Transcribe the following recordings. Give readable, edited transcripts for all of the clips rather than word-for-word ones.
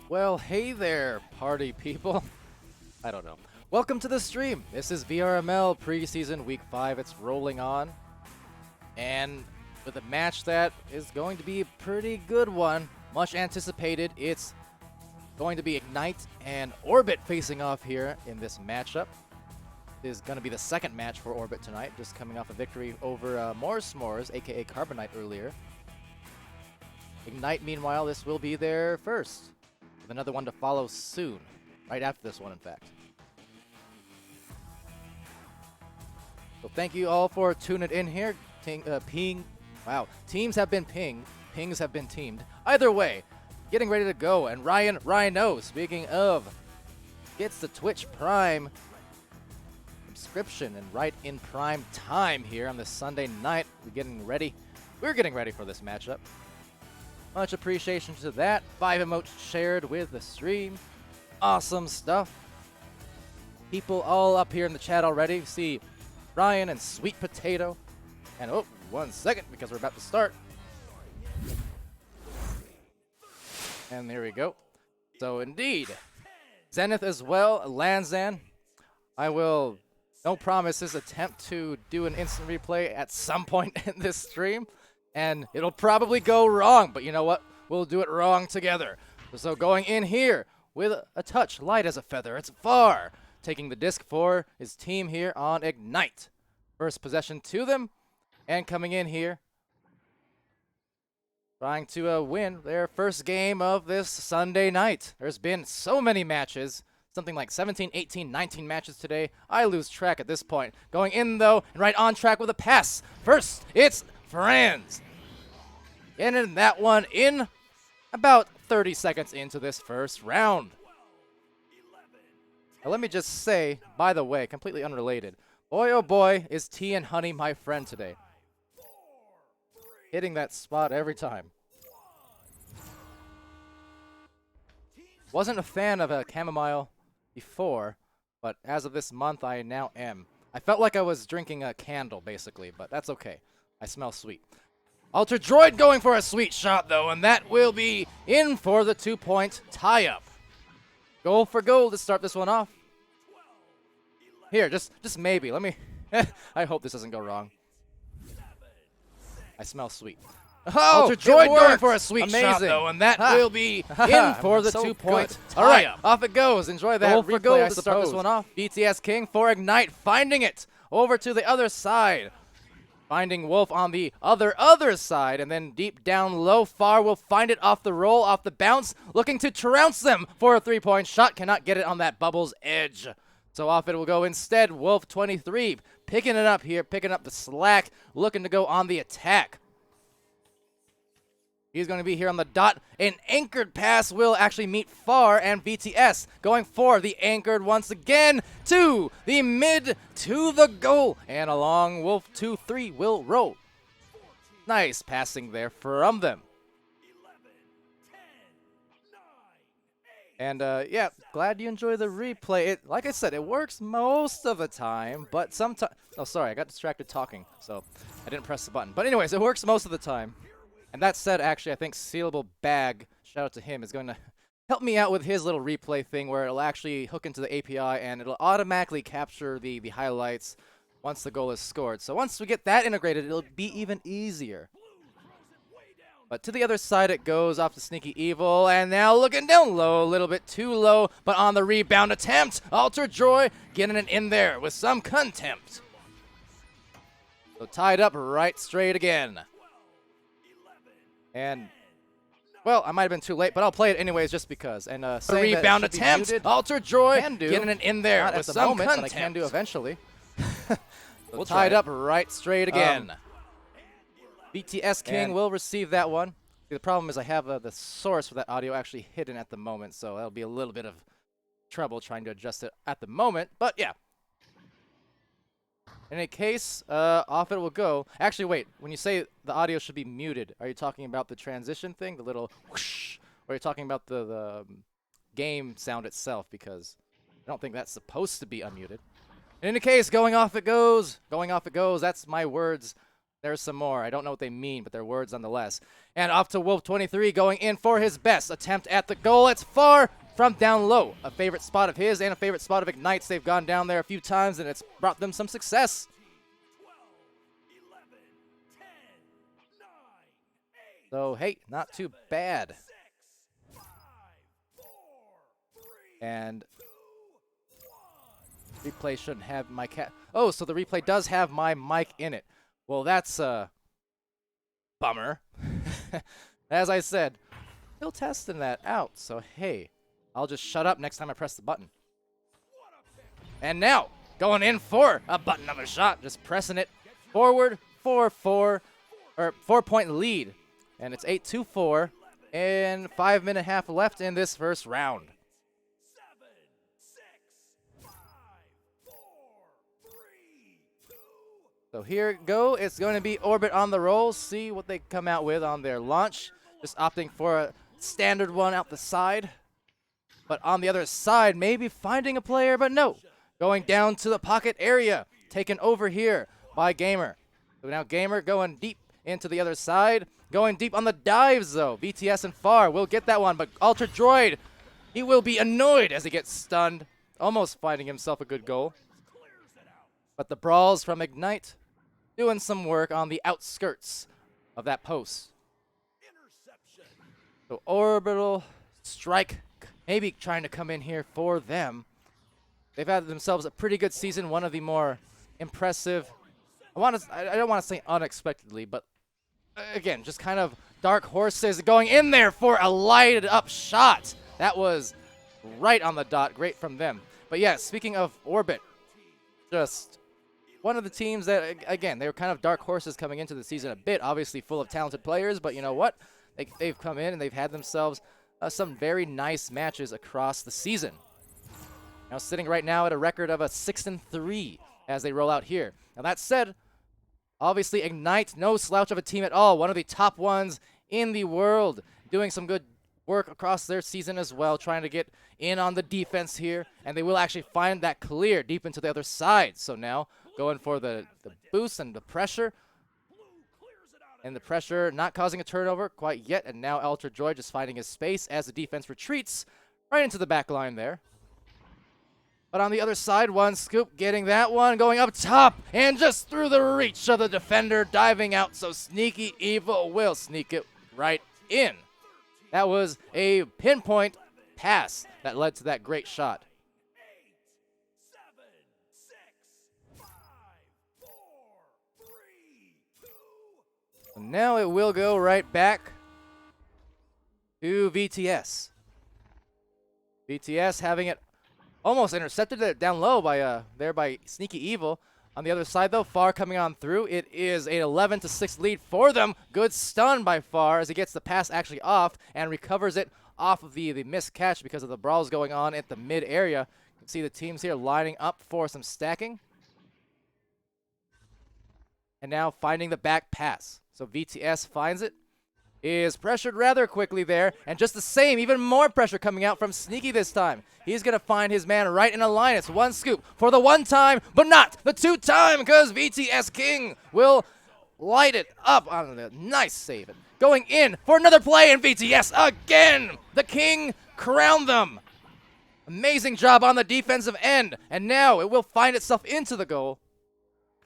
Well, hey there, party people. I don't know. Welcome to the stream. This is VRML preseason week 5. It's rolling on. And with a match that is going to be a pretty good one, much anticipated, it's going to be Ignite and Orbit facing off here in this matchup. This is going to be the second match for Orbit tonight, just coming off a victory over Morris S'mores, aka Carbonite earlier. Ignite, meanwhile, this will be their first, with another one to follow soon, right after this one, in fact. So thank you all for tuning in here. Wow, teams have been pinged, pings have been teamed. Either way, getting ready to go. And Rhino, speaking of, gets the Twitch Prime subscription and right in prime time here on this Sunday night. We're getting ready for this matchup. Much appreciation to that. 5 emotes shared with the stream. Awesome stuff. People all up here in the chat already. See Ryan and Sweet Potato. And oh, 1 second because we're about to start. And there we go. So indeed, Zenith as well, Lanzan. I will, no promises, attempt to do an instant replay at some point in this stream. And it'll probably go wrong, but you know what? We'll do it wrong together. So going in here with a touch, light as a feather, it's far. Taking the disc for his team here on Ignite. First possession to them, and coming in here, trying to win their first game of this Sunday night. There's been so many matches, something like 17, 18, 19 matches today. I lose track at this point. Going in though, and right on track with a pass. First, it's Franz. Getting that one in about 30 seconds into this first round. Now let me just say, by the way, completely unrelated, boy oh boy is Tea and Honey my friend today. Hitting that spot every time. Wasn't a fan of a chamomile before, but as of this month I now am. I felt like I was drinking a candle basically, but that's okay. I smell sweet. Ultra Droid going for a sweet shot, though, and that will be in for the 2-point tie-up. Goal for goal to start this one off. Here, just maybe. Let me... I hope this doesn't go wrong. I smell sweet. Oh, Ultra Droid going for a sweet shot, though, and that will be in for the 2-point tie-up. All right, off it goes. Enjoy that replay. Goal to start this one off. BTS King for Ignite, finding it over to the other side. Finding Wolf on the other side, and then deep down low, far will find it off the roll, off the bounce, looking to trounce them for a 3-point shot. Cannot get it on that bubble's edge. So off it will go instead. Wolf 23 picking it up here, picking up the slack, looking to go on the attack. He's going to be here on the dot. An anchored pass will actually meet far, and VTS going for the anchored once again to the mid, to the goal. And along Wolf 2-3 will roll. Nice passing there from them. And yeah, glad you enjoy the replay. Like I said, it works most of the time, but sometimes... Oh, sorry, I got distracted talking, so I didn't press the button. But anyways, it works most of the time. And that said, actually, I think Sealable Bag, shout out to him, is going to help me out with his little replay thing where it'll actually hook into the API and it'll automatically capture the highlights once the goal is scored. So once we get that integrated, it'll be even easier. But to the other side it goes off to Sneaky Evil, and now looking down low, a little bit too low, but on the rebound attempt, Ultra Joy getting it in there with some contempt. So tied up right straight again. And, well, I might have been too late, but I'll play it anyways just because. And rebound attempt, Ultra Joy getting it in there with some moment, but I can do eventually. So we'll tied up right straight again. BTS King will receive that one. The problem is I have the source for that audio actually hidden at the moment, so that'll be a little bit of trouble trying to adjust it at the moment. But yeah. In any case, off it will go. Actually, wait. When you say the audio should be muted, are you talking about the transition thing, the little whoosh, or are you talking about the game sound itself? Because I don't think that's supposed to be unmuted. In any case, going off it goes. Going off it goes. That's my words There's some more. I don't know what they mean, but they're words nonetheless. And off to Wolf 23 going in for his best attempt at the goal. It's far from down low. A favorite spot of his and a favorite spot of Ignite's. They've gone down there a few times, and it's brought them some success. 12, 11, 10, 9, 8, so, hey, not too bad. 6, 5, 4, 3, and replay shouldn't have my cat. Oh, so the replay does have my mic in it. Well, that's a bummer. As I said, still testing that out. So, hey, I'll just shut up next time I press the button. And now, going in for a button of a shot. Just pressing it forward, 4-point lead. And it's 8-4, and 5.5 left in this first round. 7, 6, 5, 4, 3, 2. So here it go. It's going to be Orbit on the roll. See what they come out with on their launch. Just opting for a standard one out the side. But on the other side, maybe finding a player, but no. Going down to the pocket area. Taken over here by Gamer. So now Gamer going deep into the other side. Going deep on the dives, though. VTS and Far will get that one, but Ultra Droid, he will be annoyed as he gets stunned. Almost finding himself a good goal. But the brawls from Ignite doing some work on the outskirts of that post. So Orbital Strike maybe trying to come in here for them. They've had themselves a pretty good season, one of the more impressive. I don't want to say unexpectedly, but again, just kind of dark horses going in there for a lighted up shot. That was right on the dot. Great from them. But yeah, speaking of Orbit, just one of the teams that, again, they were kind of dark horses coming into the season a bit, obviously full of talented players, but you know what? They've come in and they've had themselves some very nice matches across the season. Now sitting right now at a record of a 6-3 as they roll out here. Now that said, obviously Ignite, no slouch of a team at all. One of the top ones in the world, doing some good work across their season as well, trying to get in on the defense here, and they will actually find that clear deep into the other side. So now going for the boost and the pressure. And the pressure not causing a turnover quite yet, and now Ultra Droid just finding his space as the defense retreats right into the back line there. But on the other side, one scoop getting that one, going up top, and just through the reach of the defender, diving out, so Sneaky Evil will sneak it right in. That was a pinpoint pass that led to that great shot. 8, 7, 6, 5, 4, 3, 2. Now it will go right back to VTS. VTS having it almost intercepted it down low by there by Sneaky Evil. On the other side, though, Far coming on through. It is an 11-6 lead for them. Good stun by Far as he gets the pass actually off and recovers it off of the missed catch because of the brawls going on at the mid area. You can see the teams here lining up for some stacking. And now finding the back pass. So VTS finds it. Is pressured rather quickly there, and just the same, even more pressure coming out from Sneaky this time. He's going to find his man right in a line. It's one scoop for the one time, but not the two time, because VTS King will light it up on the nice save. Going in for another play, and VTS again. The King crowned them. Amazing job on the defensive end, and now it will find itself into the goal.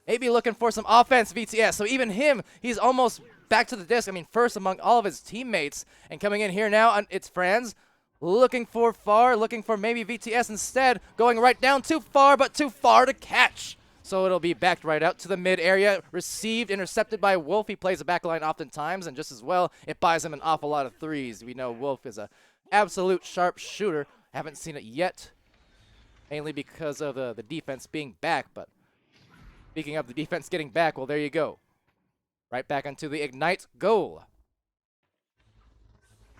Maybe looking for some offense, VTS. So even him, he's almost back to the disc. I mean, first among all of his teammates. And coming in here now, it's Franz. Looking for Far, looking for maybe VTS instead. Going right down too far, but too far to catch. So it'll be backed right out to the mid area. Received, intercepted by Wolf. He plays the back line oftentimes, and just as well, it buys him an awful lot of threes. We know Wolf is an absolute sharp shooter. Haven't seen it yet, mainly because of the defense being back, but speaking of the defense getting back, well, there you go. Right back into the Ignite goal.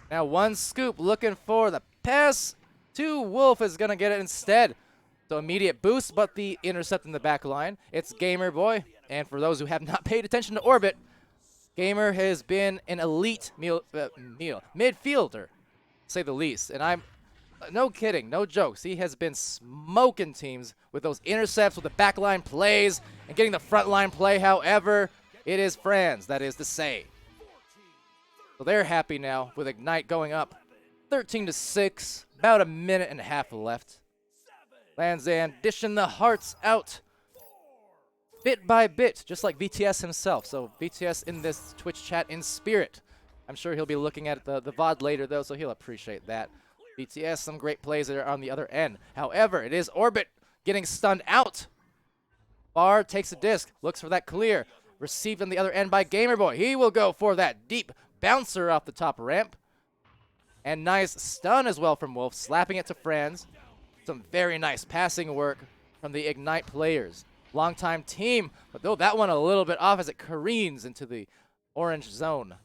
Now one scoop looking for the pass to Wolf is going to get it instead. So immediate boost, but the intercept in the back line. It's Gamer Boy. And for those who have not paid attention to Orbit, Gamer has been an elite midfielder, to say the least. And I'm no kidding, no jokes. He has been smoking teams with those intercepts, with the back line plays, and getting the front line play. However, It is Franz, that is to say. So they're happy now with Ignite going up 13-6. About a minute and a half left. Lanzan dishing the hearts out bit by bit, just like VTS himself. So VTS in this Twitch chat in spirit. I'm sure he'll be looking at the VOD later, though, so he'll appreciate that. VTS, some great plays that are on the other end. However, it is Orbit getting stunned out. Bar takes a disc, looks for that clear. Received on the other end by Gamerboy. He will go for that deep bouncer off the top ramp. And nice stun as well from Wolf, slapping it to Franz. Some very nice passing work from the Ignite players. Long-time team, but though that one a little bit off as it careens into the orange zone.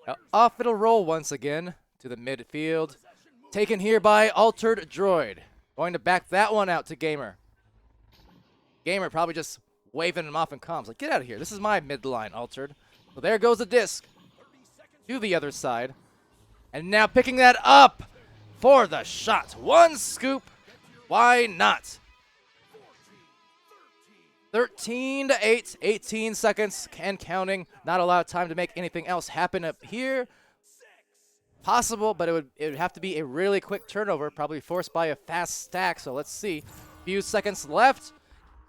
Now, off it'll roll once again to the midfield. Taken here by Altered Droid. Going to back that one out to Gamer. Gamer probably just waving him off in comms. Like, get out of here. This is my midline, Altered. So there goes the disc to the other side. And now picking that up for the shot. One scoop. Why not? 13-8, 18 seconds and counting. Not a lot of time to make anything else happen up here. Possible, but it would have to be a really quick turnover, probably forced by a fast stack. So let's see. Few seconds left.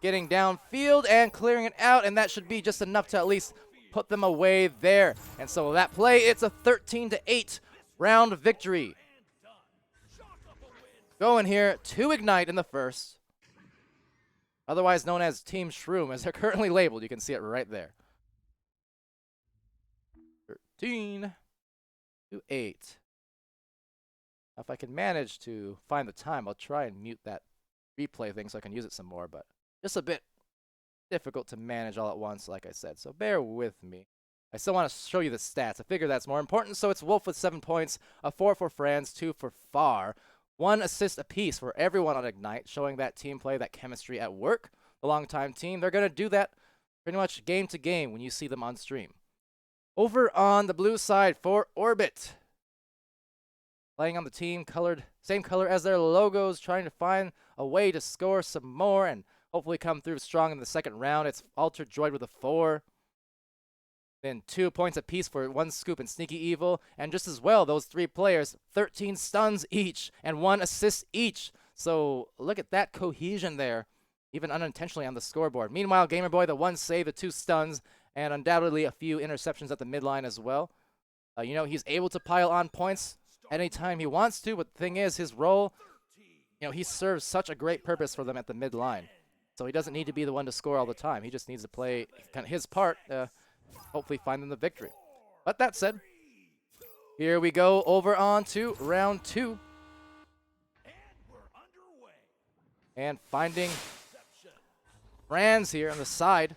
Getting downfield and clearing it out, and that should be just enough to at least put them away there. And so that play, it's a 13-8 round victory. Going here to Ignite in the first. Otherwise known as Team Shroom, as they're currently labeled. You can see it right there. 13-8. If I can manage to find the time, I'll try and mute that replay thing so I can use it some more, but just a bit difficult to manage all at once, like I said, so bear with me. I still want to show you the stats. I figure that's more important. So it's Wolf with 7 points, a 4 for Franz, 2 for Far. 1 assist apiece for everyone on Ignite, showing that team play, that chemistry at work. The longtime team, they're going to do that pretty much game to game when you see them on stream. Over on the blue side for Orbit. Playing on the team colored, same color as their logos, trying to find a way to score some more and hopefully come through strong in the second round. It's Altered Droid with a 4. Then 2 points apiece for 1 scoop and Sneaky Evil. And just as well, those 3 players, 13 stuns each and 1 assist each. So look at that cohesion there, even unintentionally on the scoreboard. Meanwhile, Gamerboy, the 1 save, the 2 stuns, and undoubtedly a few interceptions at the midline as well. You know, he's able to pile on points anytime he wants to, but the thing is, his role, you know, he serves such a great purpose for them at the midline. So he doesn't need to be the one to score all the time. He just needs to play kind of his part, hopefully find them the victory. But that said, here we go over on to round 2. And finding Franz here on the side.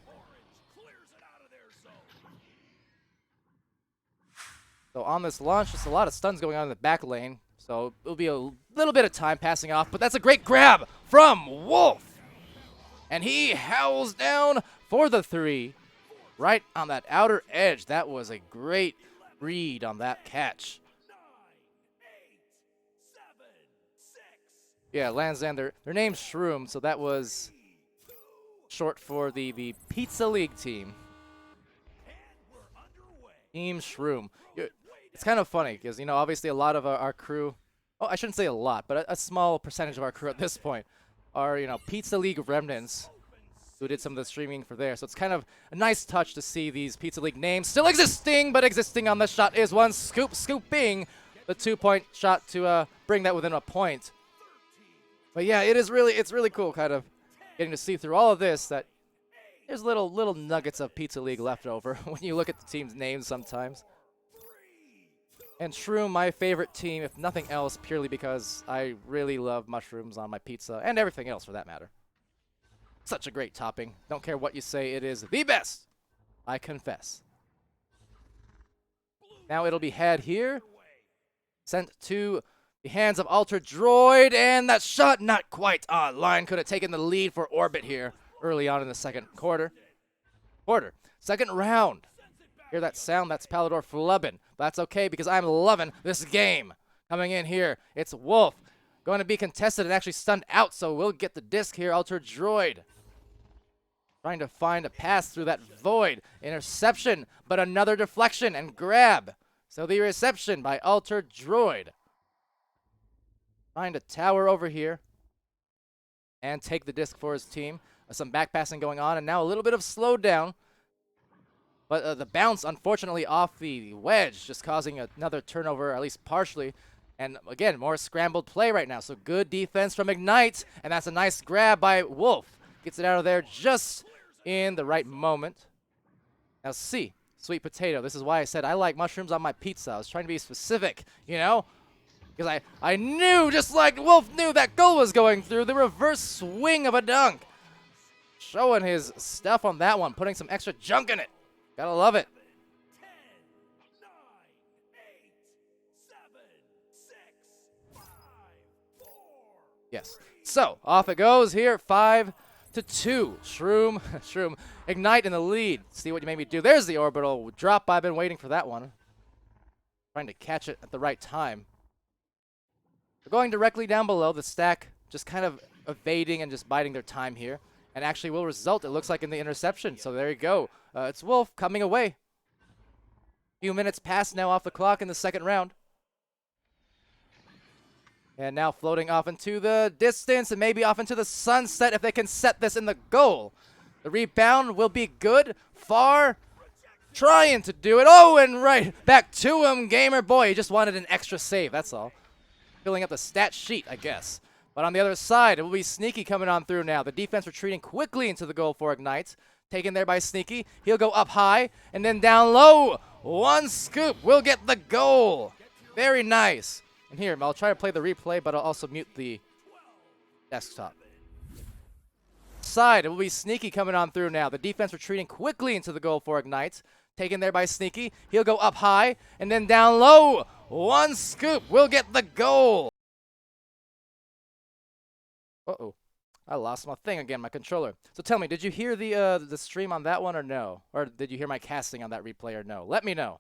So on this launch, just a lot of stuns going on in the back lane. So it'll be a little bit of time passing off, but that's a great grab from Wolf. And he howls down for the 3. Right on that outer edge. That was a great read on that catch. Yeah, Lanzan, their name's Shroom, so that was short for the Pizza League team. Team Shroom. It's kind of funny because, you know, obviously a lot of our crew, oh, I shouldn't say a lot, but a small percentage of our crew at this point are, you know, Pizza League remnants who did some of the streaming for there. So it's kind of a nice touch to see these Pizza League names still existing, but existing on the shot is 1 scoop, scooping the 2-point shot to bring that within a point. But yeah, it's really cool kind of getting to see through all of this that there's little nuggets of Pizza League left over when you look at the team's names sometimes. And Shroom, my favorite team, if nothing else, purely because I really love mushrooms on my pizza and everything else for that matter. Such a great topping. Don't care what you say, it is the best. I confess. Now it'll be had here. Sent to the hands of Altered Droid, and that shot not quite online. Could have taken the lead for Orbit here early on in the second quarter. Second round. Hear that sound? That's Palidore flubbing. But that's okay because I'm loving this game. Coming in here, it's Wolf. Going to be contested and actually stunned out, so we'll get the disc here. Altered Droid Trying to find a pass through that void. Interception, but another deflection and grab. So the reception by Alter Droid. Trying to tower over here and take the disc for his team. Some back passing going on, and now a little bit of slowdown. But the bounce, unfortunately, off the wedge, just causing another turnover, at least partially. And again, more scrambled play right now. So good defense from Ignite, and that's a nice grab by Wolf. Gets it out of there just in the right moment. Now C, sweet potato. This is why I said I like mushrooms on my pizza. I was trying to be specific, you know? Because I knew, just like Wolf knew, that goal was going through. The reverse swing of a dunk. Showing his stuff on that one, putting some extra junk in it. Gotta love it. 10, 9, 8, 7, 6, 5, 4. Yes. So, off it goes here, 5-2. Shroom, Ignite in the lead. See what you made me do. There's the orbital drop. I've been waiting for that one. Trying to catch it at the right time. They're going directly down below. The stack just kind of evading and just biding their time here. And actually will result, it looks like, in the interception. So there you go. It's Wolf coming away. Few minutes past now off the clock in the second round. And now floating off into the distance and maybe off into the sunset if they can set this in the goal. The rebound will be good. Far. Trying to do it. Oh, and right back to him, Gamer Boy. He just wanted an extra save, that's all. Filling up the stat sheet, I guess. But on the other side, it will be Sneaky coming on through now. The defense retreating quickly into the goal for Ignite. Taken there by Sneaky. He'll go up high and then down low. One scoop will get the goal. Very nice. And here, I'll try to play the replay, but I'll also mute the desktop. Side, it will be Sneaky coming on through now. The defense retreating quickly into the goal for Ignite. Taken there by Sneaky. He'll go up high and then down low. One scoop will get the goal. Uh-oh. I lost my thing again, my controller. So tell me, did you hear the stream on that one or no? Or did you hear my casting on that replay or no? Let me know.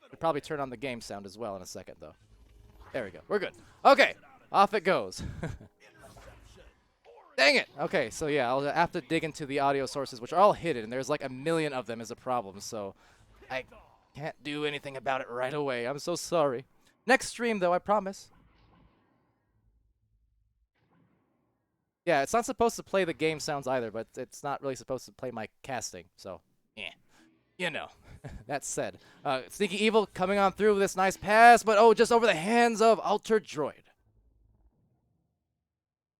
I'll probably turn on the game sound as well in a second, though. There we go. We're good. Okay. Off it goes. Dang it. Okay, so yeah, I'll have to dig into the audio sources, which are all hidden, and there's like a million of them is a problem, so I can't do anything about it right away. I'm so sorry. Next stream, though, I promise. Yeah, it's not supposed to play the game sounds either, but it's not really supposed to play my casting, so yeah. You know. That said, Sneaky Evil coming on through with this nice pass, but oh, just over the hands of Alter Droid.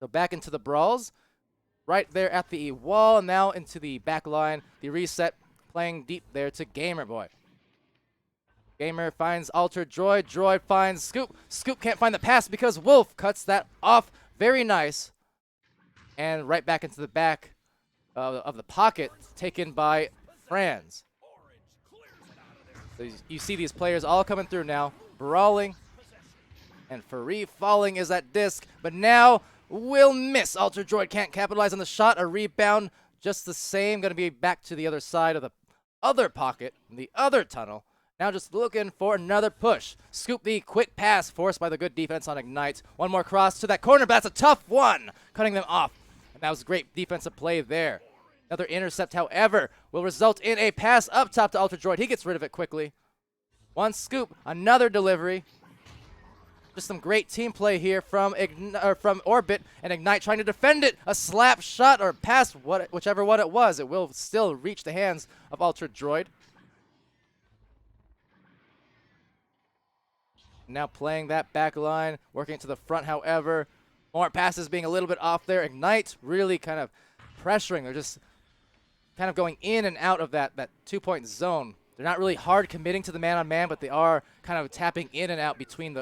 So back into the brawls, right there at the wall, and now into the back line. The reset, playing deep there to Gamer Boy. Gamer finds Alter Droid, Droid finds Scoop. Scoop can't find the pass because Wolf cuts that off. Very nice. And right back into the back of the pocket, taken by Franz. So you see these players all coming through now, brawling, and Free falling is that disc, but now will miss. Alter Droid can't capitalize on the shot. A rebound just the same, going to be back to the other side of the other pocket, the other tunnel. Now just looking for another push. Scoop the quick pass forced by the good defense on Ignite. One more cross to that corner, but that's a tough one, cutting them off. And that was great defensive play there. Another intercept, however, will result in a pass up top to Alter Droid. He gets rid of it quickly. One scoop, another delivery. Just some great team play here from Orbit, and Ignite trying to defend it. A slap shot or pass, whichever one it was. It will still reach the hands of Alter Droid. Now playing that back line, working to the front, however. More passes being a little bit off there. Ignite really kind of pressuring. They're just kind of going in and out of that 2-point zone. They're not really hard committing to the man-on-man, but they are kind of tapping in and out between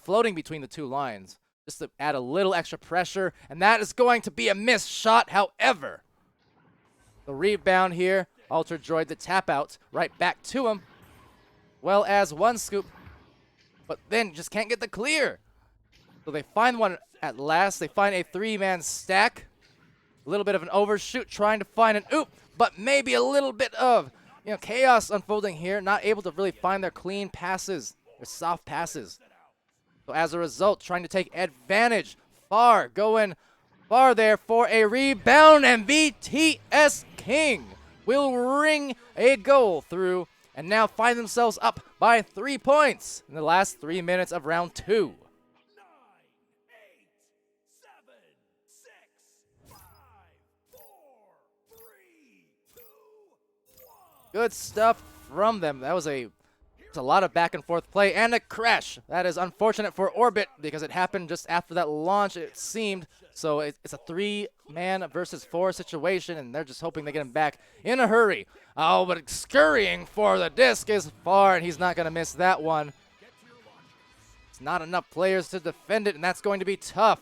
floating between the two lines, just to add a little extra pressure, and that is going to be a missed shot, however. The rebound here, Alter Droid, the tap out, right back to him, well as one scoop, but then just can't get the clear. So they find one at last. They find a three-man stack. A little bit of an overshoot, trying to find an oop, but maybe a little bit of chaos unfolding here. Not able to really find their clean passes, their soft passes. So as a result, trying to take advantage. Far, going far there for a rebound, and VTSK King will ring a goal through and now find themselves up by 3 points in the last 3 minutes of round 2. 9, 8, 7, 6, 5, 4, 3, 2, 1. Good stuff from them. That was a lot of back and forth play and a crash. That is unfortunate for Orbit because it happened just after that launch, it seemed. So it's a 3-man versus 4 situation, and they're just hoping they get him back in a hurry. Oh, but scurrying for the disc is far, and he's not going to miss that one. It's not enough players to defend it, and that's going to be tough.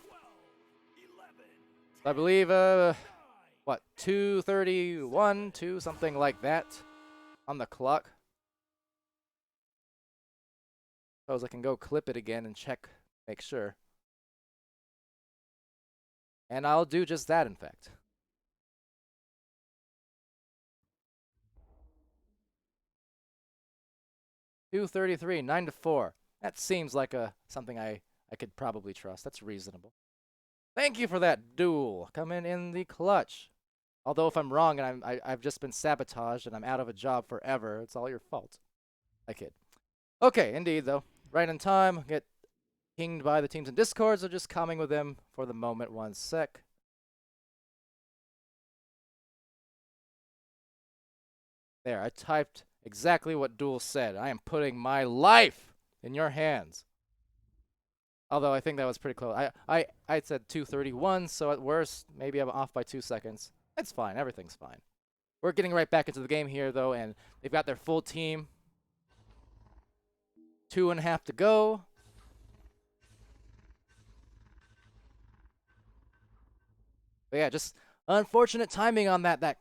I believe, what, 2:31, 2, something like that on the clock. Suppose I can go clip it again and check, make sure. And I'll do just that, in fact. $2:33, 9-4. That seems like something I could probably trust. That's reasonable. Thank you for that duel. Coming in the clutch. Although if I'm wrong and I've just been sabotaged and I'm out of a job forever, it's all your fault. I kid. Okay, indeed though. Right in time. Get pinged by the teams in Discord, so just calming with them for the moment. 1 sec. There, I typed exactly what Duel said. I am putting my life in your hands. Although I think that was pretty close. I said 2:31, so at worst, maybe I'm off by 2 seconds. It's fine. Everything's fine. We're getting right back into the game here, though, and they've got their full team. 2.5 to go. But yeah, just unfortunate timing on that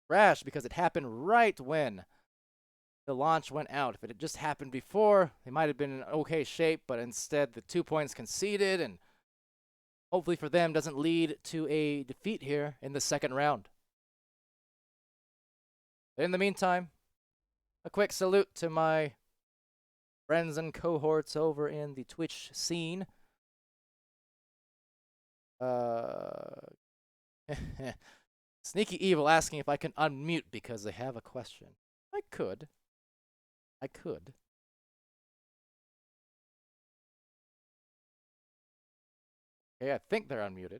crash because it happened right when the launch went out. If it had just happened before, they might have been in okay shape, but instead the 2 points conceded, and hopefully for them doesn't lead to a defeat here in the second round. But in the meantime, a quick salute to my friends and cohorts over in the Twitch scene. Sneaky Evil asking if I can unmute because they have a question. I could. Okay, I think they're unmuted.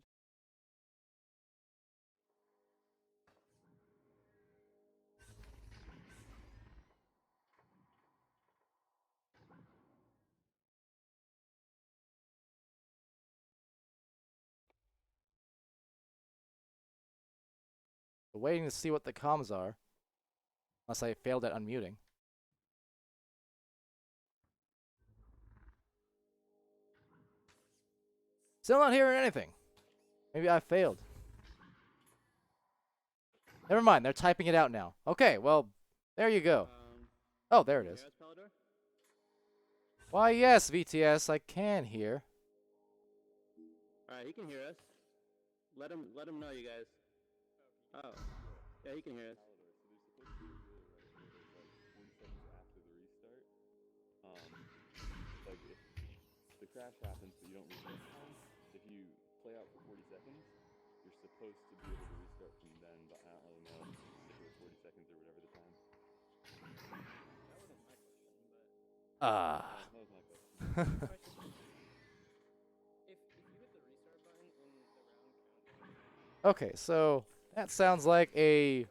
We're waiting to see what the comms are. Unless I failed at unmuting. Still not hearing anything. Maybe I failed. Never mind, they're typing it out now. Okay, well, there you go. Oh, there it is. Why, yes, VTS, I can hear. Alright, he can hear us. Let him know, you guys. Oh. Yeah, he can hear us. Like if the crash happens but you don't restart time, if you play out for 40 seconds, you're supposed to be able to restart from then, but I don't really know if it was 40 seconds or whatever the time. That wasn't my question, but... That was my question. If you hit the restart button in the round countdown... Okay, so that sounds like a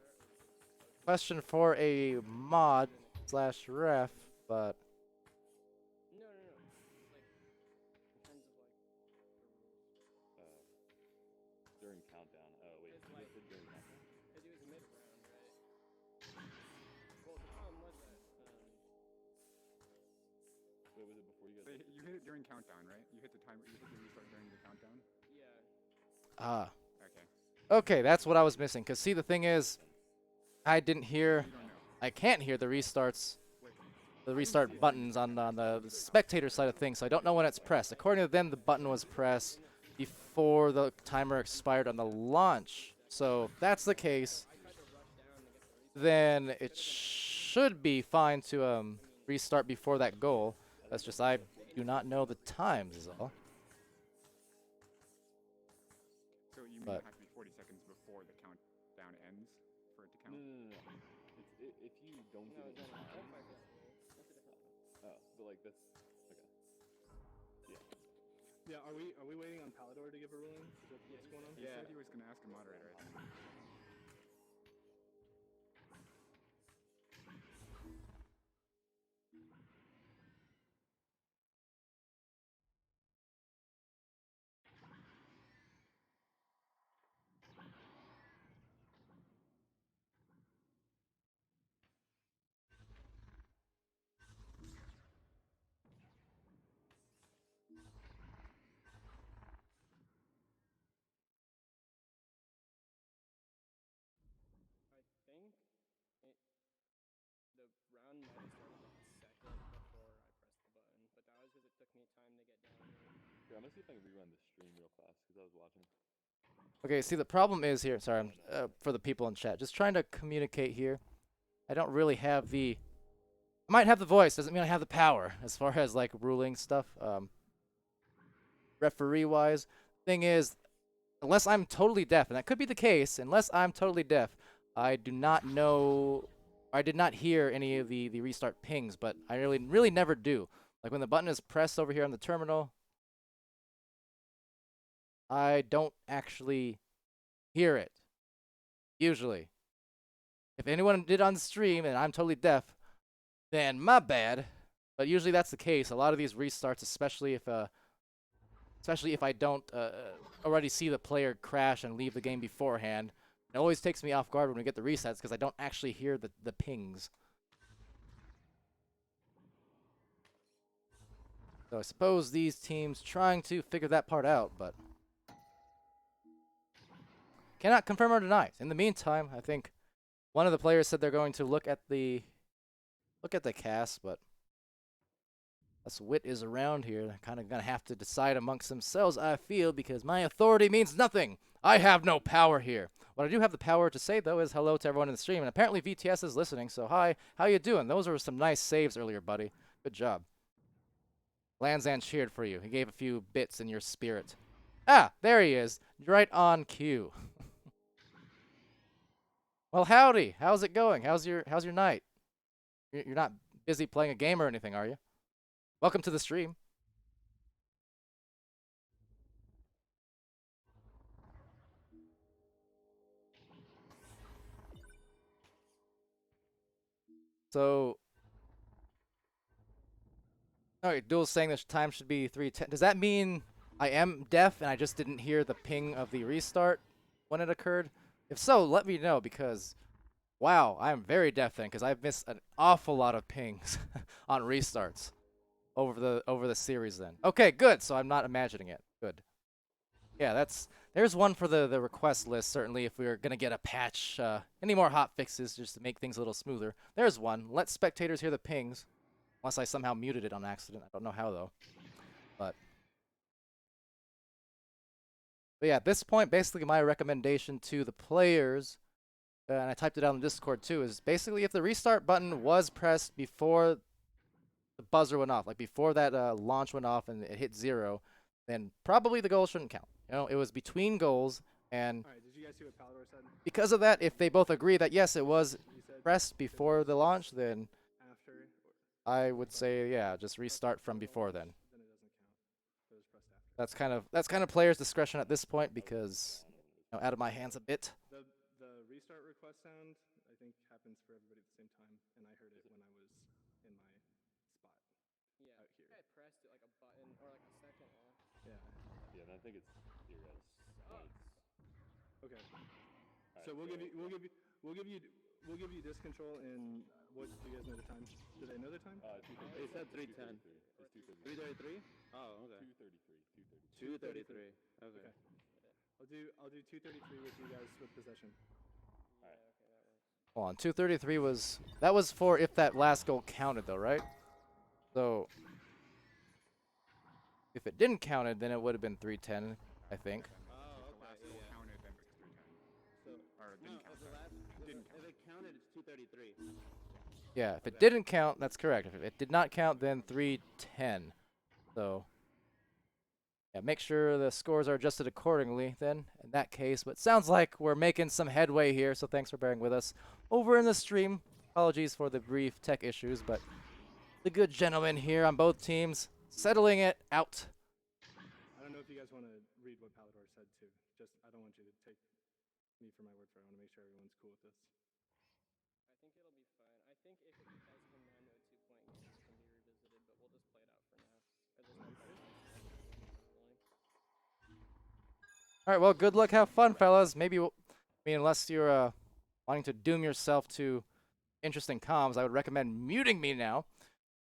question for a mod / ref, but No. Like, in terms of, like, the rules. During countdown. Oh, wait. It's You like... said during countdown? Because it was mid-round, right? Well, the problem was that, Wait, was it before you guys... You hit it during countdown, right? You hit the timer. You hit the restart during the countdown. yeah. Okay. okay, that's what I was missing. Cause see, the thing is, I didn't hear, You don't know. I can't hear the restarts, Wait. the restart buttons on the spectator side of things. So I don't know when it's pressed. According to them, the button was pressed before the timer expired on the launch. So if that's the case, then it should be fine to restart before that goal. That's just I do not know the times is all. So you mean But- it has to be 40 seconds before the countdown ends? for it to No, count. no, no, no. It's if you don't No, give it no, time. that's a different rule. That's a different rule. Oh, but like that's okay. Yeah. Yeah, are we waiting on Palidore to give a ruling? Is that what's going on? He Yeah. said he was going to ask a moderator, I think. I think the round might have started like a second before I pressed the button, but that was because it took me time to get down here. Here, I'm gonna see if I can rerun the stream real fast because I was watching. Okay, see, the problem is here. Sorry, for the people in chat, just trying to communicate here. I don't really have the. I might have the voice, doesn't mean I have the power as far as like ruling stuff. Referee wise, thing is, unless I'm totally deaf, and that could be the case, unless I'm totally deaf, I do not know. I did not hear any of the restart pings, but I really never do. Like when the button is pressed over here on the terminal, I don't actually hear it. Usually. If anyone did on the stream and I'm totally deaf, then my bad. But usually that's the case. A lot of these restarts, especially if I don't already see the player crash and leave the game beforehand, it always takes me off guard when we get the resets because I don't actually hear the pings. So I suppose these teams trying to figure that part out, but cannot confirm or deny. In the meantime, I think one of the players said they're going to look at the cast, but as Wit is around here, they're kind of going to have to decide amongst themselves, I feel, because my authority means nothing. I have no power here. What I do have the power to say, though, is hello to everyone in the stream. And apparently VTS is listening, so hi. How you doing? Those were some nice saves earlier, buddy. Good job. Lanzan cheered for you. He gave a few bits in your spirit. Ah, there he is. Right on cue. Well, howdy. How's it going? How's your night? You're not busy playing a game or anything, are you? Welcome to the stream. So, alright, Duel's saying this time should be 3:10. Does that mean I am deaf and I just didn't hear the ping of the restart when it occurred? If so, let me know because, wow, I'm very deaf then because I've missed an awful lot of pings on restarts over the series then. Okay, good. So I'm not imagining it. Good. Yeah, there's one for the request list, certainly, if we were going to get a patch, any more hot fixes just to make things a little smoother. There's one. Let spectators hear the pings, unless I somehow muted it on accident. I don't know how, though. But yeah, at this point, basically my recommendation to the players, and I typed it out in Discord too, is basically if the restart button was pressed before the buzzer went off, like before that launch went off and it hit 0, then probably the goal shouldn't count. You know, it was between goals, and All right, did you guys see what Palidore said? because of that, if they both agree that yes, it was He said pressed before the launch, then after, I would say yeah, just restart from before then. then it doesn't count. It was pressed after. That's kind of players' discretion at this point because out of my hands a bit. The restart request sound, I think, happens for everybody at the same time, and I heard it when I was in my spot. Yeah, Out here. I pressed it like a button or like a second off. Yeah. Yeah, and I think it's here, guys. Okay. Alright, So we'll give you disc control in what do you guys know the time? Do they know the time? They said 3:10. 3:33? Oh, okay. 2:33. 2:33. Okay. I'll do 2:33 with you guys with possession. Yeah, okay, that works. Hold on, 2:33 was for if that last goal counted though, right? So if it didn't count it, then it would have been 3:10, I think. Oh, If the last okay, goal yeah. counted, then it's 3:10. So, Or it no, didn't count. if the sorry. last, Didn't if it counted, it's 2:33. Yeah, if it Okay. didn't count, that's correct. If it did not count, then 3:10. So Yeah, make sure the scores are adjusted accordingly then in that case. But sounds like we're making some headway here, so thanks for bearing with us over in the stream. Apologies for the brief tech issues, but the good gentlemen here on both teams settling it out. I don't know if you guys want to read what Palidore said too. Just, I don't want you to take me for my word for it. I want to make sure everyone's cool with this. I think it'll be fine. I think if it does come down to a 2-point game, this can be revisited, but we'll just play it out for now. Or there's no point in All right, well, good luck, have fun, fellas. Maybe, I mean, unless you're wanting to doom yourself to interesting comms, I would recommend muting me now.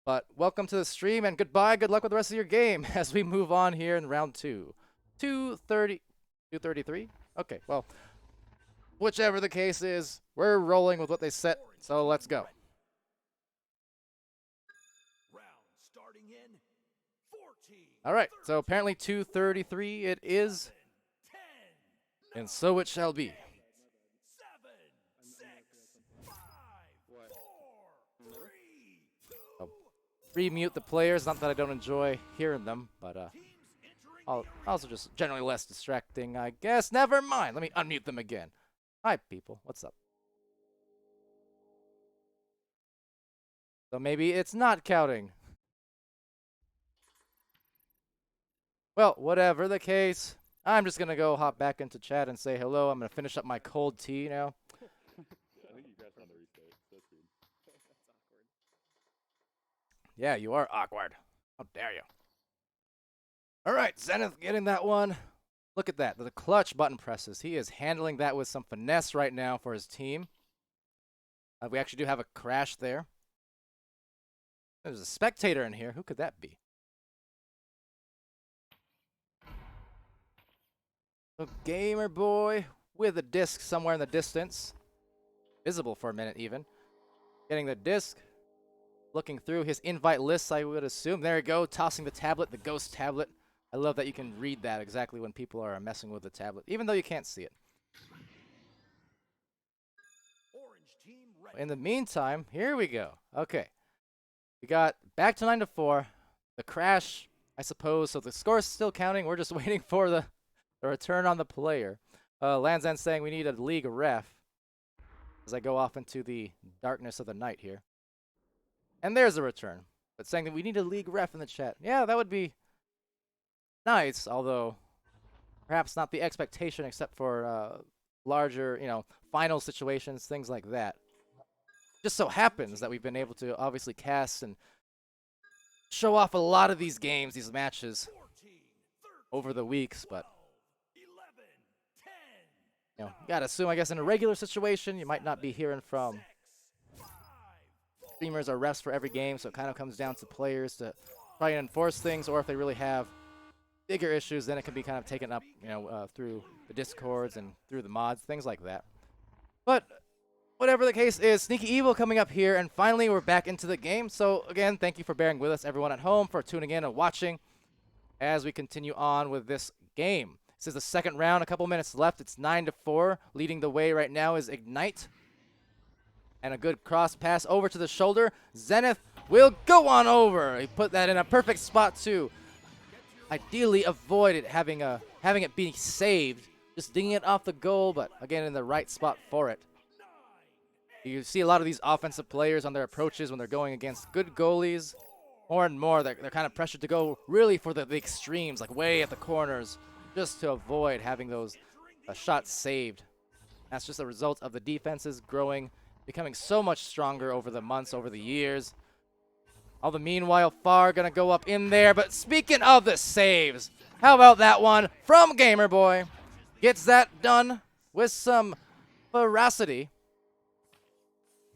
But welcome to the stream, and goodbye. Good luck with the rest of your game as we move on here in round 2. 233? Okay, well, whichever the case is, we're rolling with what they set, so let's go. Round starting in 14. All right, so apparently 233 it is, 10, and so it shall be. 7, 6, 5, 4, 3, 2, Remute the players, not that I don't enjoy hearing them, but teams entering also just generally less distracting, I guess. Never mind, let me unmute them again. Hi, people, what's up? So maybe it's not counting. Well, whatever the case, I'm just going to go hop back into chat and say hello. I'm going to finish up my cold tea now. Yeah, I think you crashed on the restart. That's weird. That's awkward. Yeah, you are awkward. How dare you? All right, Zenith getting that one. Look at that, the clutch button presses. He is handling that with some finesse right now for his team. We actually do have a crash there. There's a spectator in here. Who could that be? A gamer boy with a disc somewhere in the distance. Visible for a minute even. Getting the disc. Looking through his invite lists, I would assume. There you go, tossing the tablet, the ghost tablet. I love that you can read that exactly when people are messing with the tablet, even though you can't see it. orange team ready. In the meantime, here we go. Okay. We got back to 9-4. The crash, I suppose. So the score's still counting. We're just waiting for the return on the player. Lanzan saying we need a league ref as I go off into the darkness of the night here. And there's a return. But saying that we need a league ref in the chat. Yeah, that would be nice, although perhaps not the expectation except for larger, final situations, things like that. Just so happens that we've been able to obviously cast and show off a lot of these games, these matches 14, 13, over the weeks, but 11, 10, you gotta assume, I guess, in a regular situation, you might not be hearing from 6, 5, 4, streamers or refs for every game, so it kind of comes down to players to try and enforce things, or if they really have bigger issues, then it can be kind of taken up, through the discords and through the mods, things like that. But whatever the case is, Sneaky Evil coming up here, and finally we're back into the game. So again, thank you for bearing with us, everyone at home, for tuning in and watching as we continue on with this game. This is the second round, a couple minutes left. It's 9-4. Leading the way right now is Ignite. And a good cross pass over to the shoulder. Zenith will go on over. He put that in a perfect spot too. Ideally avoid it having it be saved, just dinging it off the goal, but again in the right spot for it. You see a lot of these offensive players on their approaches when they're going against good goalies. More and more, they're kind of pressured to go really for the extremes, like way at the corners, just to avoid having those shots saved. That's just a result of the defenses growing, becoming so much stronger over the months, over the years. All the meanwhile, Far gonna go up in there. But speaking of the saves, how about that one from Gamer Boy? Gets that done with some ferocity.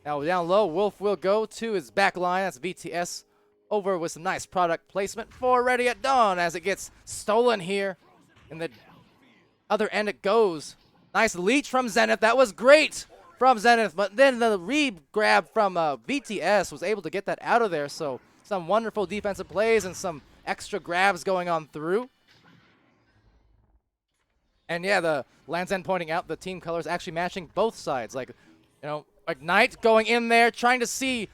Now down low, Wolf will go to his back line. That's VTS over with some nice product placement for Ready at Dawn as it gets stolen here. In the other end it goes. Nice leech from Zenith. That was great from Zenith, but then the re-grab from VTS was able to get that out of there, so some wonderful defensive plays and some extra grabs going on through. And yeah, the Lanzan pointing out the team colors actually matching both sides. Like, Ignite going in there, trying to see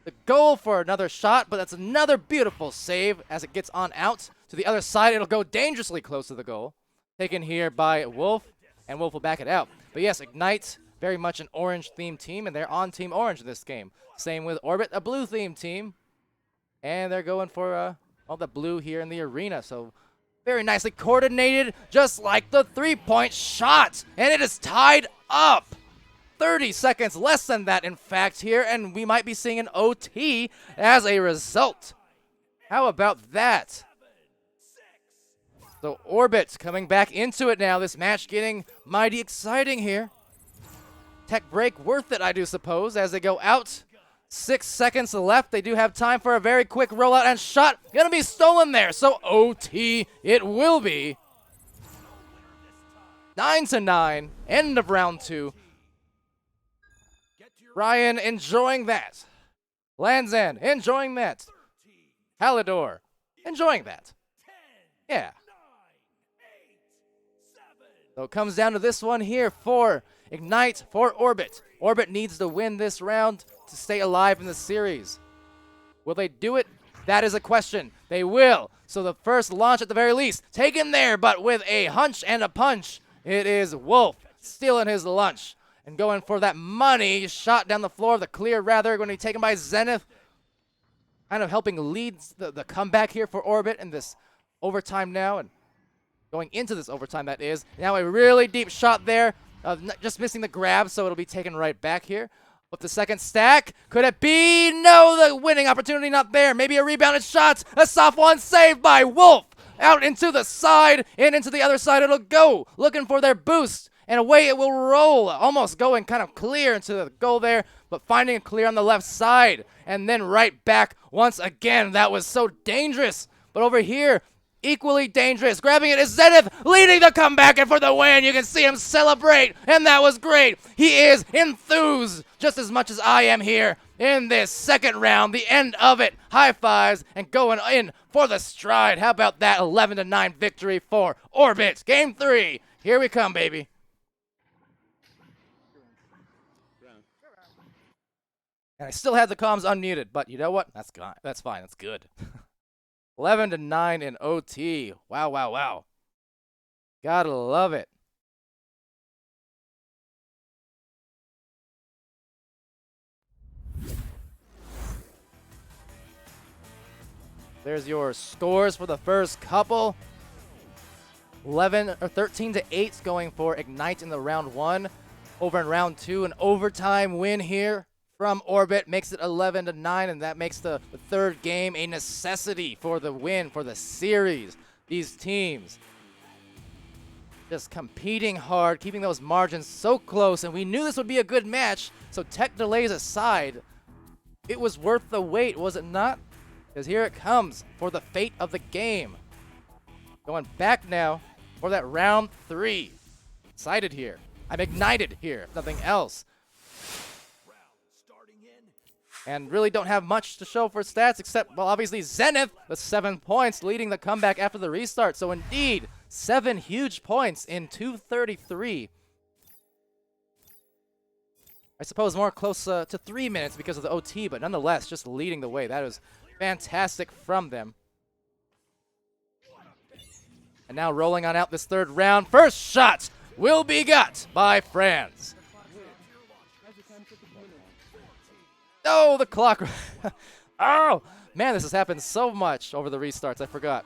the goal for another shot, but that's another beautiful save as it gets on out to the other side. It'll go dangerously close to the goal. Taken here by Wolf, and Wolf will back it out. But yes, Ignite, very much an orange-themed team, and they're on Team Orange in this game. Same with Orbit, a blue-themed team. And they're going for all the blue here in the arena. So very nicely coordinated, just like the three-point shot. And it is tied up. 30 seconds less than that, in fact, here. And we might be seeing an OT as a result. How about that? So Orbit coming back into it now. This match getting mighty exciting here. Tech break worth it, I do suppose, as they go out. 6 seconds left. They do have time for a very quick rollout and shot. Gonna be stolen there. So OT it will be. 9-9. End of round 2. Ryan enjoying that. Lanzan enjoying that. Palidore enjoying that. Yeah. So it comes down to this one here for Ignite, for Orbit. Orbit needs to win this round to stay alive in the series. Will they do it? That is a question. They will. So the first launch at the very least, taken there, but with a hunch and a punch. It is Wolf stealing his lunch and going for that money shot down the floor, the clear rather, going to be taken by Zenith. Kind of helping lead the comeback here for Orbit in this overtime now. And going into this overtime, that is. Now a really deep shot there. Just missing the grab, so it'll be taken right back here. With the second stack, could it be? No, the winning opportunity not there. Maybe a rebounded shot. A soft one saved by Wolf. Out into the side, and into the other side it'll go. Looking for their boost, and away it will roll. Almost going kind of clear into the goal there, but finding it clear on the left side. And then right back once again. That was so dangerous. But over here, equally dangerous. Grabbing it is Zenith, leading the comeback, and for the win. You can see him celebrate, and that was great. He is enthused just as much as I am here in this second round, the end of it. High fives and going in for the stride. How about that 11-9 victory for Orbit? Game 3. Here we come, baby. And I still had the comms unmuted, but you know what? That's fine. That's good. 11-9 in OT. Wow, wow, wow. Gotta love it. There's your scores for the first couple. 13-8 going for Ignite in the round 1. Over in round 2, an overtime win here from Orbit makes it 11-9, and that makes the third game a necessity for the win for the series. These teams just competing hard, keeping those margins so close, and we knew this would be a good match, so tech delays aside, it was worth the wait, was it not? Because here it comes for the fate of the game. Going back now for that round 3. Excited here. I'm ignited here, if nothing else. And really don't have much to show for stats except, well, obviously Zenith with 7 points leading the comeback after the restart. So indeed, 7 huge points in 2:33. I suppose more close to 3 minutes because of the OT, but nonetheless, just leading the way. That was fantastic from them. And now rolling on out this third round. First shot will be got by Franz. Oh, the clock. Oh, man, this has happened so much over the restarts. I forgot.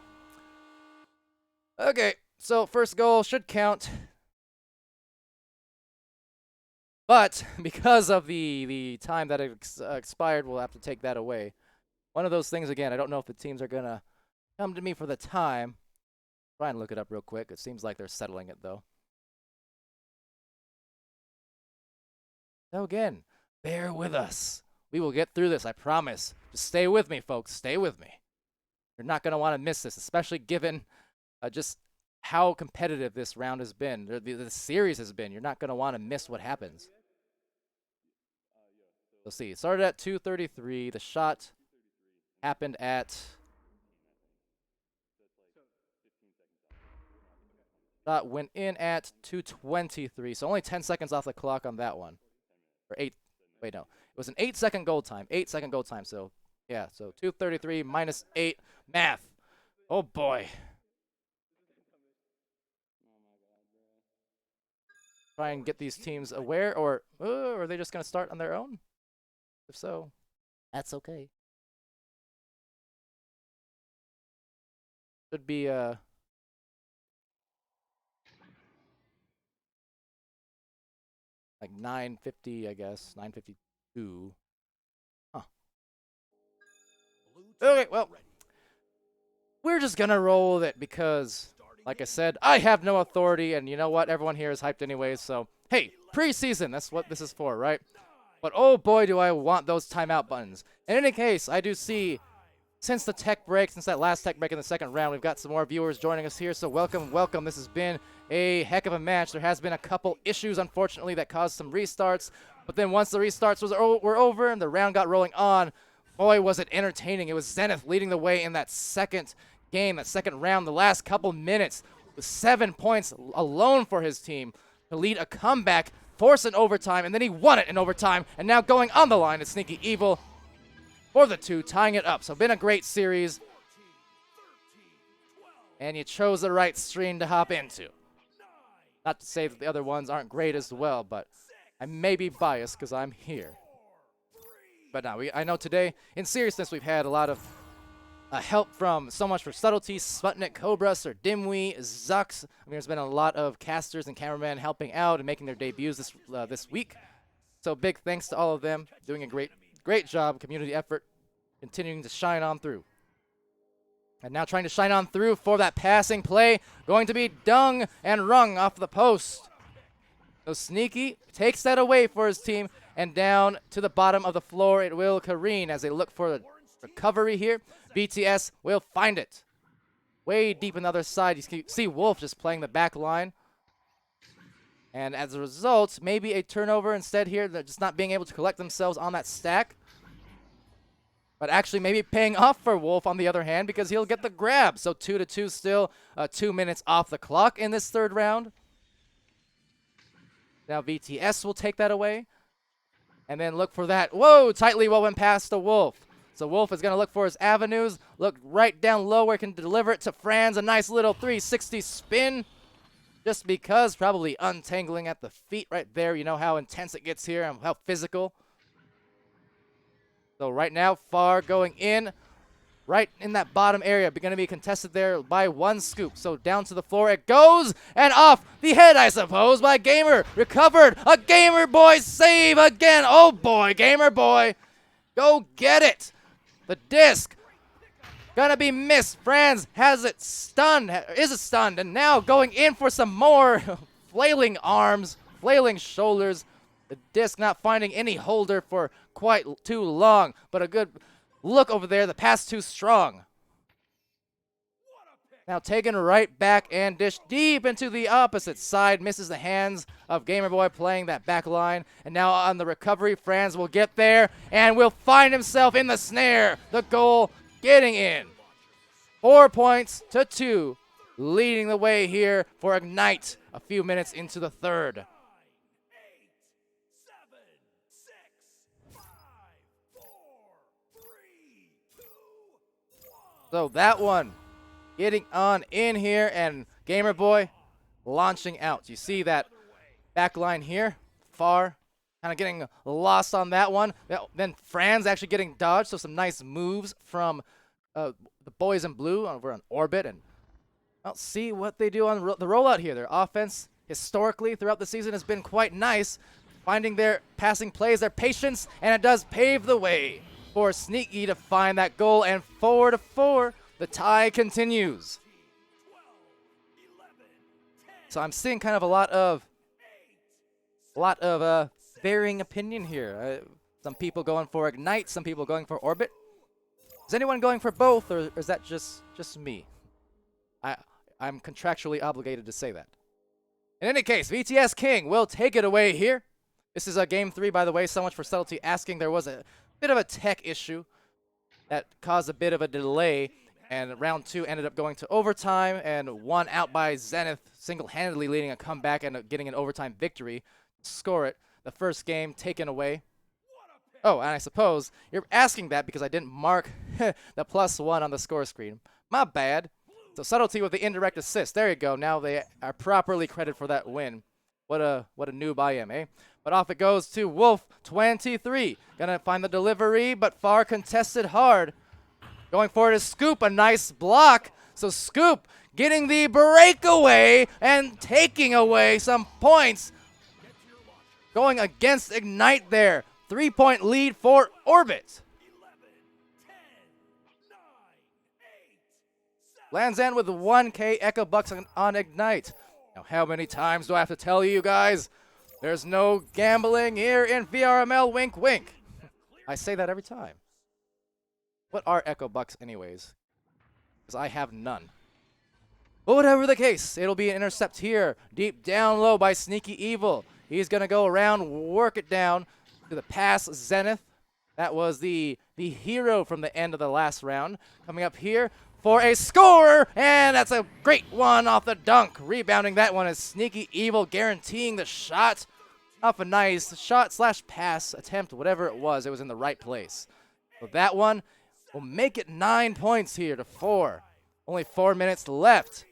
Okay, so first goal should count. But because of the time that it expired, we'll have to take that away. One of those things, again, I don't know if the teams are going to come to me for the time. Try and look it up real quick. It seems like they're settling it, though. So again, bear with us. We will get through this, I promise. Just stay with me, folks. Stay with me. You're not going to want to miss this, especially given just how competitive this round has been, the series has been. You're not going to want to miss what happens. Let's see. It started at 2:33. The shot happened at... Shot went in at 2:23. So only 10 seconds off the clock on that one. Or 8. Wait, no. It was an 8-second goal time. 8-second goal time. So, yeah. So 2:33 minus 8. Math. Oh boy. Try and get these teams aware, or are they just going to start on their own? If so, that's okay. Should be like 9:50, I guess. 9:52. Huh. Okay, well, we're just gonna roll with it because, like I said, I have no authority, and you know what? Everyone here is hyped anyways, so hey, preseason, that's what this is for, right? But oh boy, do I want those timeout buttons. In any case, I do see, since the tech break, since that last tech break in the second round, we've got some more viewers joining us here, so welcome, welcome. This has been a heck of a match. There has been a couple issues, unfortunately, that caused some restarts, but then once the restarts were over and the round got rolling on, boy, was it entertaining. It was Zenith leading the way in that second game, that second round, the last couple minutes, with 7 points alone for his team to lead a comeback, force an overtime, and then he won it in overtime, and now going on the line is Sneaky Evil for the 2, tying it up. So been a great series, and you chose the right stream to hop into. Not to say that the other ones aren't great as well, but I may be biased because I'm here. But now, I know today, in seriousness, we've had a lot of help from So Much for Subtlety, Sputnik, Cobra, Sir Dimwee, Zux. I mean, there's been a lot of casters and cameramen helping out and making their debuts this week. So big thanks to all of them, doing a great job, community effort, continuing to shine on through. And now trying to shine on through for that passing play, going to be Dung and Rung off the post. So Sneaky takes that away for his team, and down to the bottom of the floor it will careen as they look for the recovery here. BTS will find it. Way deep on the other side, you can see Wolf just playing the back line. And as a result, maybe a turnover instead here. They're just not being able to collect themselves on that stack. But actually maybe paying off for Wolf on the other hand because he'll get the grab. So 2-2 still, 2 minutes off the clock in this third round. Now VTS will take that away. And then look for that. Whoa, tightly well went past the Wolf. So Wolf is going to look for his avenues. Look right down low where he can deliver it to Franz. A nice little 360 spin. Just because, probably untangling at the feet right there. You know how intense it gets here and how physical. So right now, Far going in. Right in that bottom area. Going to be contested there by 1 scoop. So down to the floor it goes. And off the head, I suppose, by Gamer. Recovered. A Gamer Boy save again. Oh boy, Gamer Boy. Go get it. The disc. Gonna be missed. Franz has it stunned. Is it stunned? And now going in for some more. Flailing arms. Flailing shoulders. The disc not finding any holder for quite too long. But a good look over there. The pass too strong. Now taken right back and dish deep into the opposite side. Misses the hands of Gamer Boy playing that back line. And now on the recovery, Franz will get there and will find himself in the snare. The goal getting in. 4 points to 2. Leading the way here for Ignite a few minutes into the third. 7, 6, 5, 4, 3, 2, 1. So that one getting on in here, and Gamer Boy launching out. You see that back line here, Far, kind of getting lost on that one. Then Franz actually getting dodged, so some nice moves from the boys in blue over on Orbit. And I'll see what they do on the rollout here. Their offense, historically, throughout the season has been quite nice, finding their passing plays, their patience, and it does pave the way for Sneaky to find that goal, and 4-4. The tie continues. So I'm seeing kind of a lot of varying opinion here. Some people going for Ignite, some people going for Orbit. Is anyone going for both, or is that just me? I'm contractually obligated to say that. In any case, VTS King will take it away here. This is a game 3, by the way. So much for Subtlety asking. There was a bit of a tech issue that caused a bit of a delay. And round 2 ended up going to overtime and won out by Zenith, single-handedly leading a comeback and getting an overtime victory. Score it. The first game taken away. Oh, and I suppose you're asking that because I didn't mark the +1 on the score screen. My bad. So subtlety with the indirect assist. There you go. Now they are properly credited for that win. What a noob I am, eh? But off it goes to Wolf 23. Gonna find the delivery, but far contested hard. Going for it is Scoop, a nice block. So Scoop getting the breakaway and taking away some points. Going against Ignite there. 3-point lead for Orbit. 11, 10, 9, 8, 7. Lands in with 1K Echo Bucks on Ignite. Now, how many times do I have to tell you guys? There's no gambling here in VRML, wink, wink. I say that every time. What are Echo Bucks anyways? Because I have none. But whatever the case, it'll be an intercept here. Deep down low by Sneaky Evil. He's going to go around, work it down to the pass Zenith. That was the hero from the end of the last round. Coming up here for a score, and that's a great one off the dunk. Rebounding that one is Sneaky Evil, guaranteeing the shot. Off a nice shot slash pass attempt, whatever it was in the right place. So that one will make it 9 points here to 4. Only 4 minutes left.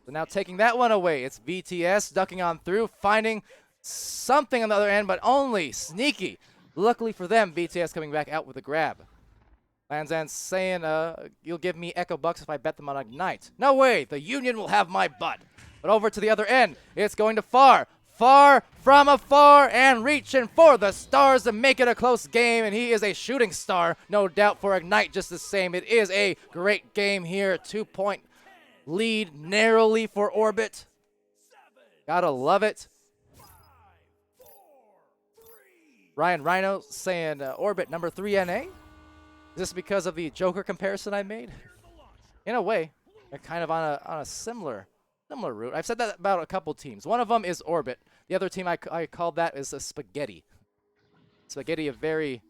So now taking that one away, it's VTS ducking on through, finding something on the other end, but only Sneaky. Luckily for them, VTS coming back out with a grab. Lanzan saying, you'll give me Echo Bucks if I bet them on Ignite. No way, the Union will have my butt. But over to the other end, it's going to Far. Far from afar and reaching for the stars to make it a close game. And he is a shooting star, no doubt, for Ignite just the same. It is a great game here. 2-point lead narrowly for Orbit. Gotta love it. Ryan Rhino saying Orbit number 3 NA. Is this because of the Joker comparison I made? In a way, they're kind of on a similar route. I've said that about a couple teams. One of them is Orbit. The other team I called that is a Spaghetti. Spaghetti, a very,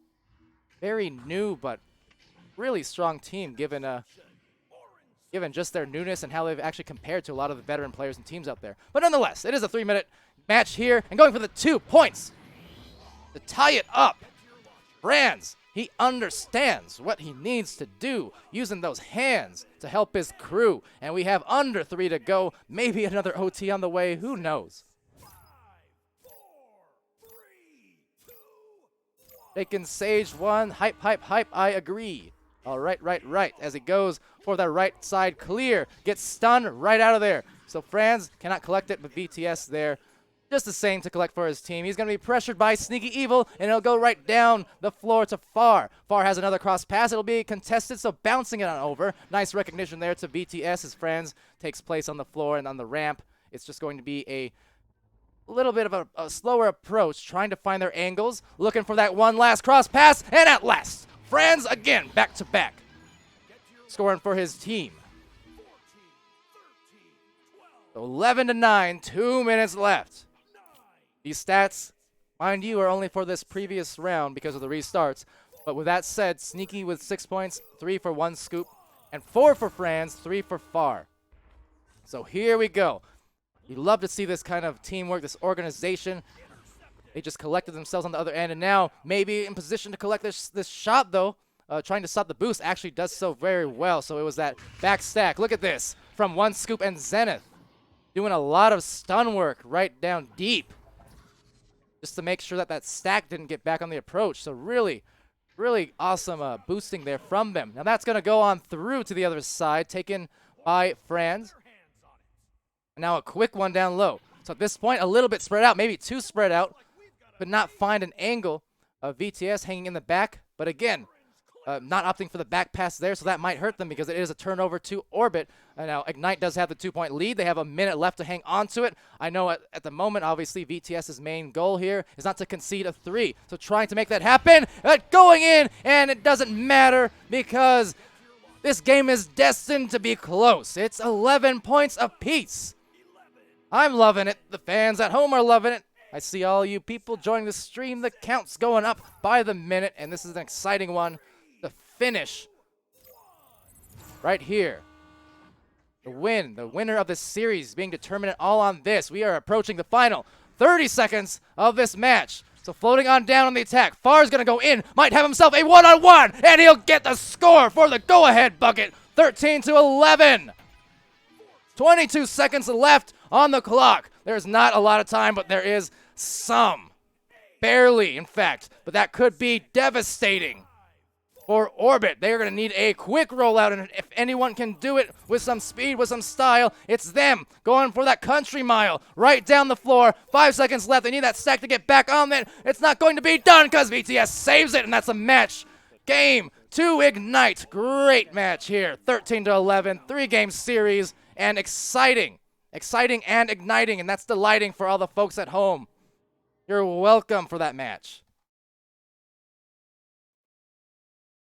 very new but really strong team given just their newness and how they've actually compared to a lot of the veteran players and teams out there. But nonetheless, it is a 3-minute match here and going for the 2 points to tie it up. Brands, he understands what he needs to do, using those hands to help his crew. And we have under 3 to go, maybe another OT on the way, who knows? 5, 4, 3, 2, 1. Taking Sage 1, hype, I agree. All right, right, as he goes for the right side clear. Gets stunned right out of there. So Franz cannot collect it, but VTS there. Just the same to collect for his team. He's going to be pressured by Sneaky Evil, and it'll go right down the floor to Far. Far has another cross pass. It'll be contested, so bouncing it on over. Nice recognition there to VTS. His friends takes place on the floor and on the ramp. It's just going to be a little bit of a slower approach, trying to find their angles, looking for that one last cross pass, and at last, Franz again, back to back, scoring for his team. 11 to 9, 2 minutes left. These stats, mind you, are only for this previous round because of the restarts. But with that said, Sneaky with 6 points, 3 for 1 scoop, and 4 for Franz, 3 for Far. So here we go. You love to see this kind of teamwork, this organization. They just collected themselves on the other end, and now maybe in position to collect this shot, though. Trying to stop the boost actually does so very well. So it was that back stack. Look at this from 1 scoop and Zenith. Doing a lot of stun work right down deep just to make sure that stack didn't get back on the approach. So really, really awesome boosting there from them. Now that's going to go on through to the other side, taken by Franz. And now a quick one down low. So at this point, a little bit spread out, maybe too spread out. Could not find an angle of VTS hanging in the back. But again, not opting for the back pass there, so that might hurt them because it is a turnover to Orbit. And now Ignite does have the 2-point lead. They have a minute left to hang on to it. I know at the moment, obviously, VTS's main goal here is not to concede a 3. So trying to make that happen, going in, and it doesn't matter because this game is destined to be close. It's 11 points apiece. I'm loving it. The fans at home are loving it. I see all you people joining the stream. The count's going up by the minute, and this is an exciting one. The finish right here. The winner of this series being determined all on this. We are approaching the final 30 seconds of this match. So floating on down on the attack. Far's going to go in. Might have himself a one-on-one. And he'll get the score for the go-ahead bucket. 13-11. 22 seconds left on the clock. There's not a lot of time, but there is some. Barely, in fact. But that could be devastating for Orbit. They're going to need a quick rollout, and if anyone can do it with some speed, with some style, it's them going for that country mile right down the floor. 5 seconds left. They need that stack to get back on it. It's not going to be done because VTS saves it, and that's a match. Game to Ignite. Great match here. 13-11, 3-game series, and exciting. Exciting and igniting, and that's delighting for all the folks at home. You're welcome for that match.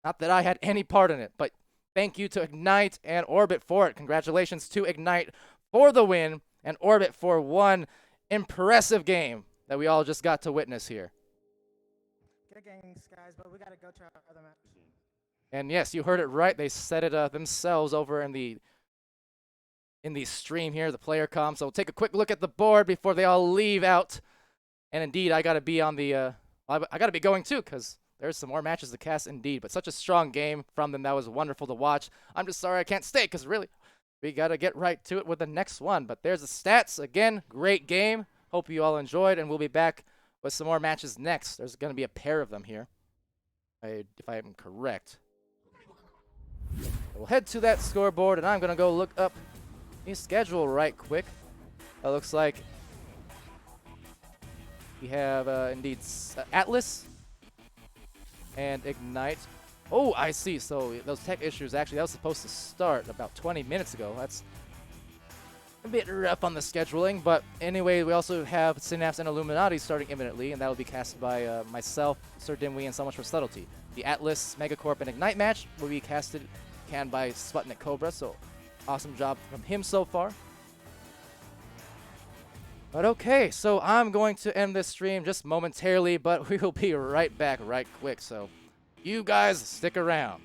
Not that I had any part in it, but thank you to Ignite and Orbit for it. Congratulations to Ignite for the win and Orbit for one impressive game that we all just got to witness here. Good games, guys, but we got to go to our other match. And yes, you heard it right. They set it themselves over in the stream here, the player comm. So we'll take a quick look at the board before they all leave out. And indeed, I got to be on the I got to be going too, because there's some more matches to cast indeed, but such a strong game from them. That was wonderful to watch. I'm just sorry I can't stay, because really, we got to get right to it with the next one. But there's the stats. Again, great game. Hope you all enjoyed, and we'll be back with some more matches next. There's going to be a pair of them here, if I am correct. We'll head to that scoreboard, and I'm going to go look up the schedule right quick. It looks like we have, indeed, Atlas and Ignite. Oh, I see. So those tech issues, actually, that was supposed to start about 20 minutes ago. That's a bit rough on the scheduling. But anyway, we also have Synapse and Illuminati starting imminently, and that will be casted by myself, Sir Dimwee, and So Much for Subtlety. The Atlas, Megacorp, and Ignite match will be canned by Sputnik Cobra, so awesome job from him so far. But okay, so I'm going to end this stream just momentarily, but we will be right back right quick, so you guys stick around.